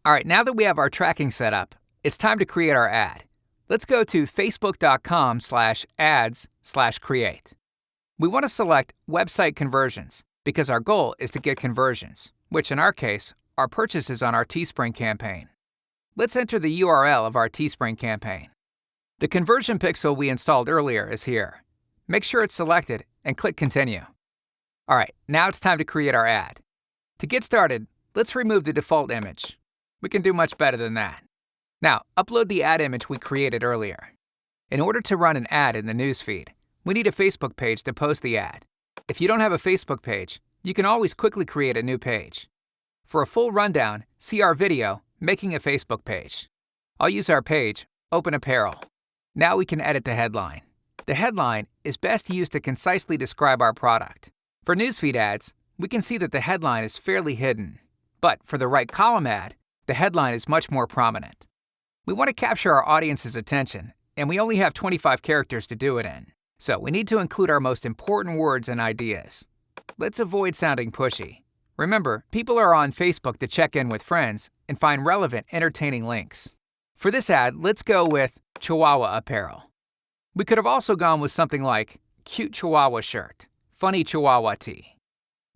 All right, now that we have our tracking set up, it's time to create our ad. Let's go to facebook.com/ads/create. We want to select website conversions because our goal is to get conversions, which in our case are purchases on our Teespring campaign. Let's enter the URL of our Teespring campaign. The conversion pixel we installed earlier is here. Make sure it's selected and click Continue. All right, now it's time to create our ad. To get started, let's remove the default image. We can do much better than that. Now, upload the ad image we created earlier. In order to run an ad in the newsfeed, we need a Facebook page to post the ad. If you don't have a Facebook page, you can always quickly create a new page. For a full rundown, see our video, Making a Facebook Page. I'll use our page, Open Apparel. Now we can edit the headline. The headline is best used to concisely describe our product. For newsfeed ads, we can see that the headline is fairly hidden. But for the right column ad, the headline is much more prominent. We want to capture our audience's attention, and we only have 25 characters to do it in. So we need to include our most important words and ideas. Let's avoid sounding pushy. Remember, people are on Facebook to check in with friends and find relevant, entertaining links. For this ad, let's go with Chihuahua apparel. We could have also gone with something like cute Chihuahua shirt, funny Chihuahua tee.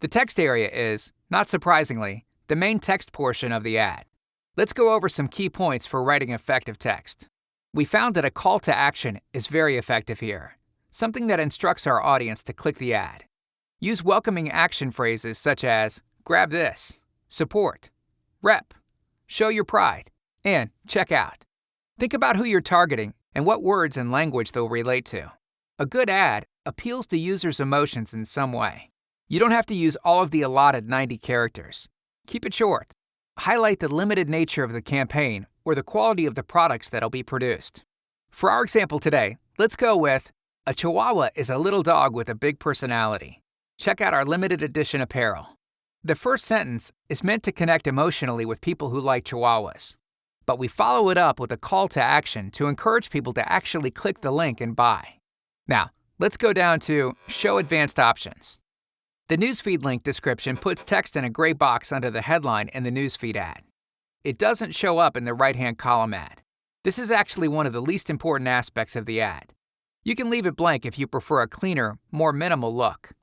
The text area is, not surprisingly, the main text portion of the ad. Let's go over some key points for writing effective text. We found that a call to action is very effective here, something that instructs our audience to click the ad. Use welcoming action phrases such as grab this, support, rep, show your pride, and check out. Think about who you're targeting and what words and language they'll relate to. A good ad appeals to users' emotions in some way. You don't have to use all of the allotted 90 characters. Keep it short. Highlight the limited nature of the campaign or the quality of the products that'll be produced. For our example today, let's go with, a Chihuahua is a little dog with a big personality. Check out our limited edition apparel. The first sentence is meant to connect emotionally with people who like Chihuahuas, but we follow it up with a call to action to encourage people to actually click the link and buy. Now, let's go down to Show Advanced Options. The newsfeed link description puts text in a gray box under the headline in the newsfeed ad. It doesn't show up in the right-hand column ad. This is actually one of the least important aspects of the ad. You can leave it blank if you prefer a cleaner, more minimal look.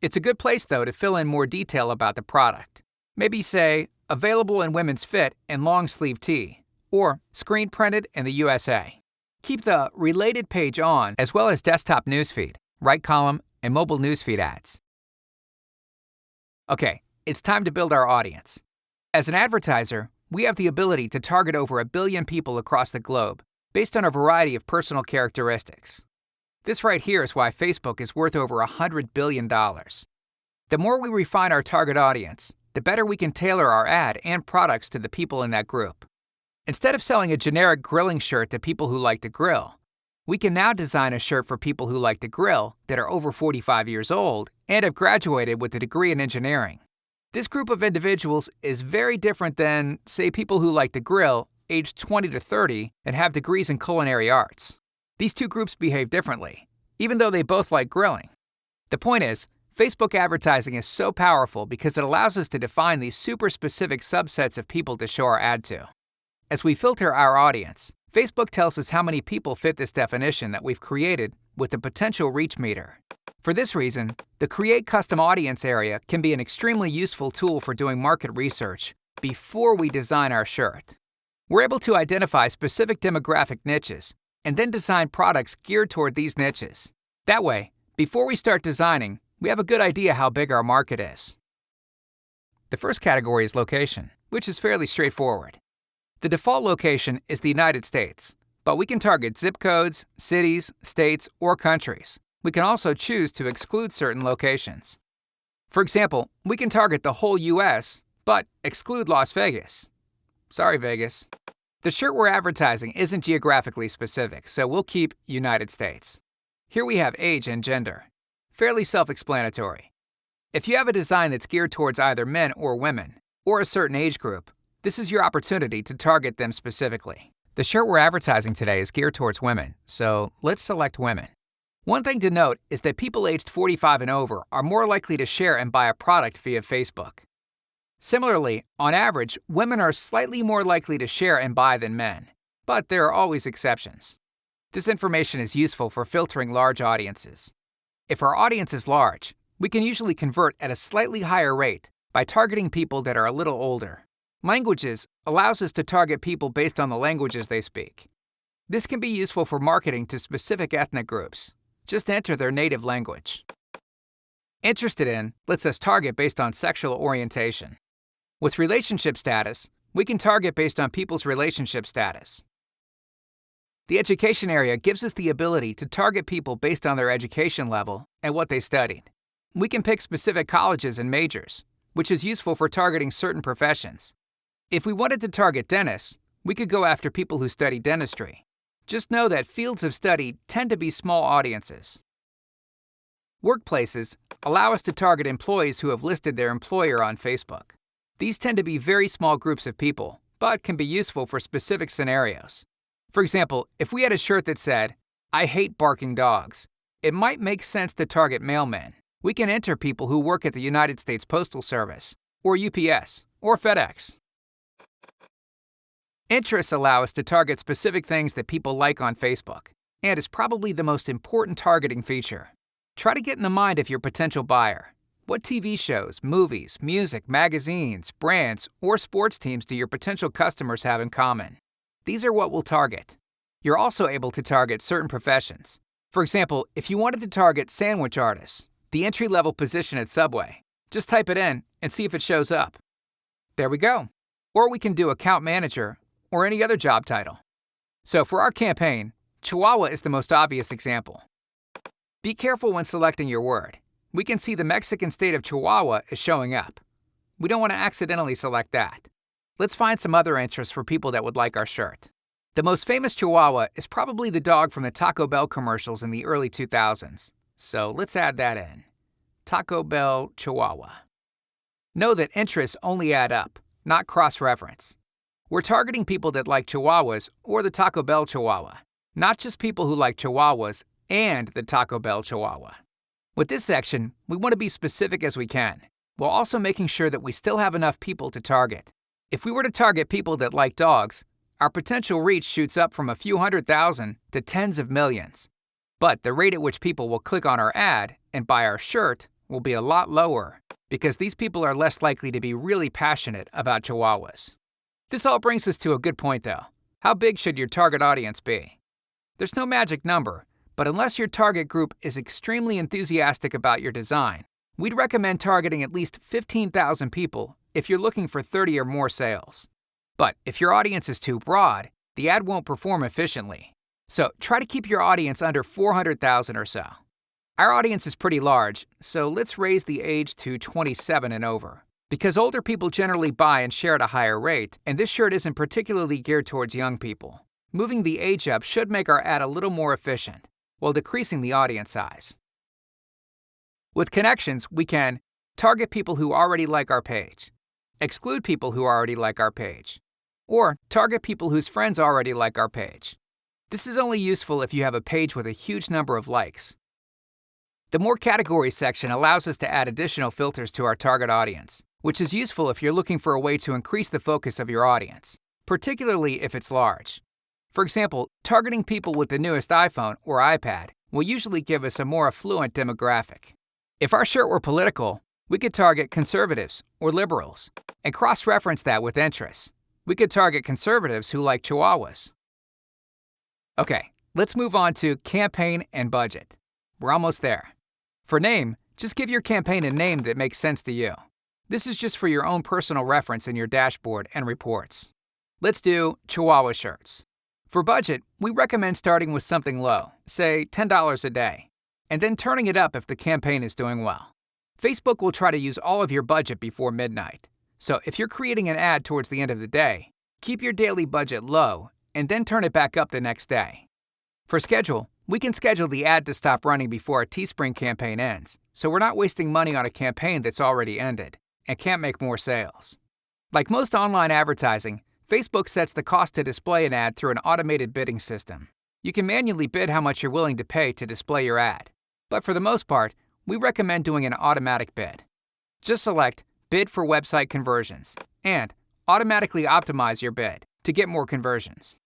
It's a good place, though, to fill in more detail about the product. Maybe say, available in women's fit and long sleeve tee, or screen printed in the USA. Keep the related page on, as well as desktop newsfeed, right column, and mobile newsfeed ads. Okay, it's time to build our audience. As an advertiser, we have the ability to target over 1 billion people across the globe based on a variety of personal characteristics. This right here is why Facebook is worth over $100 billion. The more we refine our target audience, the better we can tailor our ad and products to the people in that group. Instead of selling a generic grilling shirt to people who like to grill, we can now design a shirt for people who like to grill that are over 45 years old and have graduated with a degree in engineering. This group of individuals is very different than, say, people who like to grill, aged 20 to 30, and have degrees in culinary arts. These two groups behave differently, even though they both like grilling. The point is, Facebook advertising is so powerful because it allows us to define these super specific subsets of people to show our ad to. As we filter our audience, Facebook tells us how many people fit this definition that we've created with the potential reach meter. For this reason, the Create Custom Audience area can be an extremely useful tool for doing market research before we design our shirt. We're able to identify specific demographic niches and then design products geared toward these niches. That way, before we start designing, we have a good idea how big our market is. The first category is location, which is fairly straightforward. The default location is the United States, but we can target zip codes, cities, states, or countries. We can also choose to exclude certain locations. For example, we can target the whole US, but exclude Las Vegas. Sorry, Vegas. The shirt we're advertising isn't geographically specific, so we'll keep United States. Here we have age and gender. Fairly self-explanatory. If you have a design that's geared towards either men or women, or a certain age group, this is your opportunity to target them specifically. The shirt we're advertising today is geared towards women, so let's select women. One thing to note is that people aged 45 and over are more likely to share and buy a product via Facebook. Similarly, on average, women are slightly more likely to share and buy than men, but there are always exceptions. This information is useful for filtering large audiences. If our audience is large, we can usually convert at a slightly higher rate by targeting people that are a little older. Languages allows us to target people based on the languages they speak. This can be useful for marketing to specific ethnic groups. Just enter their native language. Interested in lets us target based on sexual orientation. With relationship status, we can target based on people's relationship status. The education area gives us the ability to target people based on their education level and what they studied. We can pick specific colleges and majors, which is useful for targeting certain professions. If we wanted to target dentists, we could go after people who study dentistry. Just know that fields of study tend to be small audiences. Workplaces allow us to target employees who have listed their employer on Facebook. These tend to be very small groups of people, but can be useful for specific scenarios. For example, if we had a shirt that said, "I hate barking dogs," it might make sense to target mailmen. We can enter people who work at the United States Postal Service, or UPS, or FedEx. Interests allow us to target specific things that people like on Facebook, and is probably the most important targeting feature. Try to get in the mind of your potential buyer. What TV shows, movies, music, magazines, brands, or sports teams do your potential customers have in common? These are what we'll target. You're also able to target certain professions. For example, if you wanted to target sandwich artists, the entry-level position at Subway, just type it in and see if it shows up. There we go. Or we can do account manager or any other job title. So for our campaign, Chihuahua is the most obvious example. Be careful when selecting your word. We can see the Mexican state of Chihuahua is showing up. We don't want to accidentally select that. Let's find some other interests for people that would like our shirt. The most famous Chihuahua is probably the dog from the Taco Bell commercials in the early 2000s. So let's add that in. Taco Bell Chihuahua. Know that interests only add up, not cross-reference. We're targeting people that like Chihuahuas or the Taco Bell Chihuahua, not just people who like Chihuahuas and the Taco Bell Chihuahua. With this section, we want to be specific as we can, while also making sure that we still have enough people to target. If we were to target people that like dogs, our potential reach shoots up from a few 100,000 to tens of millions. But the rate at which people will click on our ad and buy our shirt will be a lot lower, because these people are less likely to be really passionate about Chihuahuas. This all brings us to a good point though. How big should your target audience be? There's no magic number, but unless your target group is extremely enthusiastic about your design, we'd recommend targeting at least 15,000 people if you're looking for 30 or more sales. But if your audience is too broad, the ad won't perform efficiently. So try to keep your audience under 400,000 or so. Our audience is pretty large, so let's raise the age to 27 and over. Because older people generally buy and share at a higher rate, and this shirt isn't particularly geared towards young people. Moving the age up should make our ad a little more efficient, while decreasing the audience size. With connections, we can target people who already like our page, exclude people who already like our page, or target people whose friends already like our page. This is only useful if you have a page with a huge number of likes. The More Categories section allows us to add additional filters to our target audience, which is useful if you're looking for a way to increase the focus of your audience, particularly if it's large. For example, targeting people with the newest iPhone or iPad will usually give us a more affluent demographic. If our shirt were political, we could target conservatives or liberals, and cross-reference that with interests. We could target conservatives who like Chihuahuas. Okay, let's move on to campaign and budget. We're almost there. For name, just give your campaign a name that makes sense to you. This is just for your own personal reference in your dashboard and reports. Let's do Chihuahua shirts. For budget, we recommend starting with something low, say $10 a day, and then turning it up if the campaign is doing well. Facebook will try to use all of your budget before midnight. So if you're creating an ad towards the end of the day, keep your daily budget low and then turn it back up the next day. For schedule, we can schedule the ad to stop running before our Teespring campaign ends, so we're not wasting money on a campaign that's already ended and can't make more sales. Like most online advertising, Facebook sets the cost to display an ad through an automated bidding system. You can manually bid how much you're willing to pay to display your ad, but for the most part, we recommend doing an automatic bid. Just select bid for website conversions, and automatically optimize your bid to get more conversions.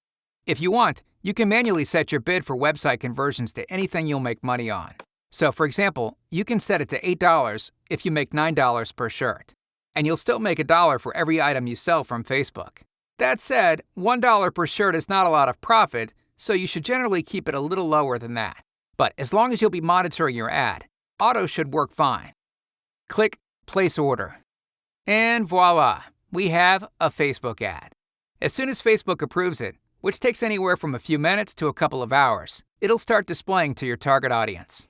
If you want, you can manually set your bid for website conversions to anything you'll make money on. So, for example, you can set it to $8 if you make $9 per shirt, and you'll still make $1 for every item you sell from Facebook. That said, $1 per shirt is not a lot of profit, so you should generally keep it a little lower than that. But as long as you'll be monitoring your ad, auto should work fine. Click Place Order. And voila, we have a Facebook ad. As soon as Facebook approves it, which takes anywhere from a few minutes to a couple of hours, it'll start displaying to your target audience.